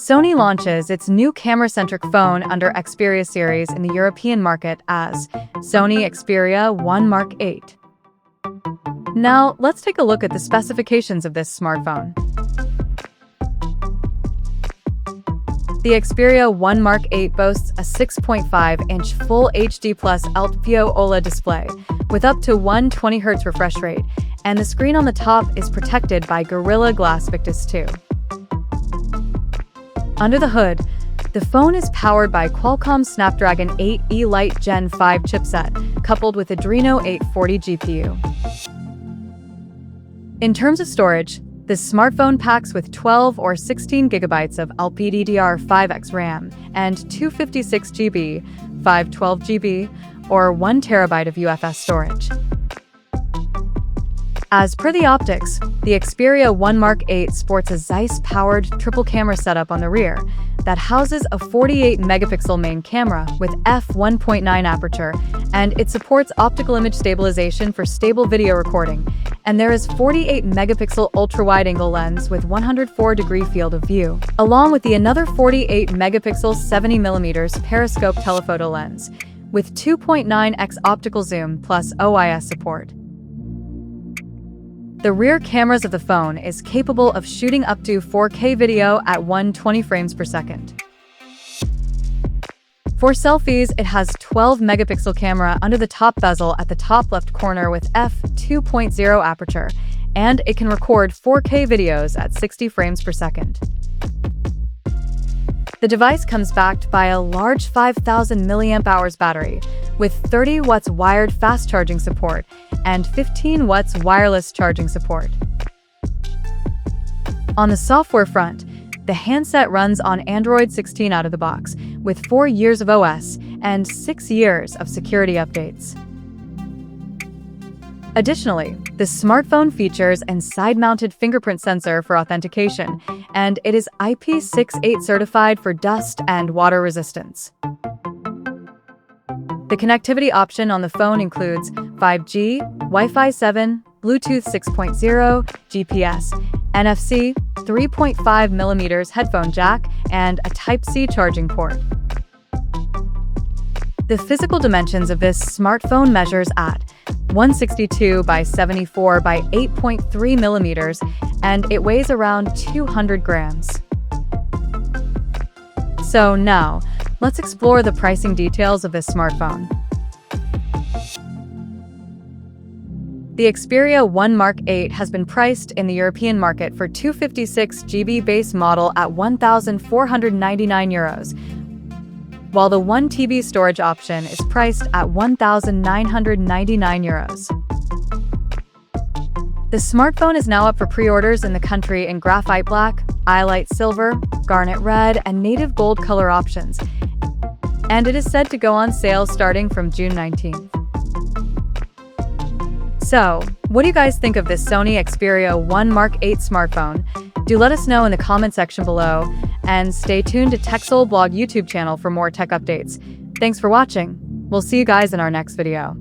Sony launches its new camera-centric phone under Xperia series in the European market as Sony Xperia 1 Mark VIII. Now, let's take a look at the specifications of this smartphone. The Xperia 1 Mark VIII boasts a 6.5-inch Full HD Plus LTPO OLED display with up to 120Hz refresh rate, and the screen on the top is protected by Gorilla Glass Victus 2. Under the hood, the phone is powered by Qualcomm's Snapdragon 8 Elite Gen 5 chipset, coupled with Adreno 840 GPU. In terms of storage, this smartphone packs with 12 or 16 GB of LPDDR5X RAM and 256GB, 512GB, or 1 TB of UFS storage. As per the optics, the Xperia 1 Mark VIII sports a Zeiss-powered triple-camera setup on the rear that houses a 48-megapixel main camera with f1.9 aperture, and it supports optical image stabilization for stable video recording, and there is 48-megapixel ultra-wide-angle lens with 104-degree field of view, along with another 48-megapixel 70mm periscope telephoto lens with 2.9x optical zoom plus OIS support. The rear cameras of the phone is capable of shooting up to 4K video at 120 frames per second. For selfies, it has 12-megapixel camera under the top bezel at the top left corner with f2.0 aperture, and it can record 4K videos at 60 frames per second. The device comes backed by a large 5,000 mAh battery with 30 watts wired fast charging support and 15 watts wireless charging support. On the software front, the handset runs on Android 16 out of the box, with 4 years of OS and 6 years of security updates. Additionally, the smartphone features a side-mounted fingerprint sensor for authentication, and it is IP68 certified for dust and water resistance. The connectivity option on the phone includes 5G, Wi-Fi 7, Bluetooth 6.0, GPS, NFC, 3.5mm headphone jack, and a Type-C charging port. The physical dimensions of this smartphone measures at 162 by 74 by 8.3 millimeters, and it weighs around 200 grams. So now, let's explore the pricing details of this smartphone. The Xperia 1 Mark VIII has been priced in the European market for 256GB base model at €1,499, while the 1TB storage option is priced at €1,999. The smartphone is now up for pre-orders in the country in graphite black, iLight silver, garnet red, and native gold color options, and it is said to go on sale starting from June 19th. So, what do you guys think of this Sony Xperia 1 Mark VIII smartphone? Do let us know in the comment section below, and stay tuned to TechSole Blog YouTube channel for more tech updates. Thanks for watching. We'll see you guys in our next video.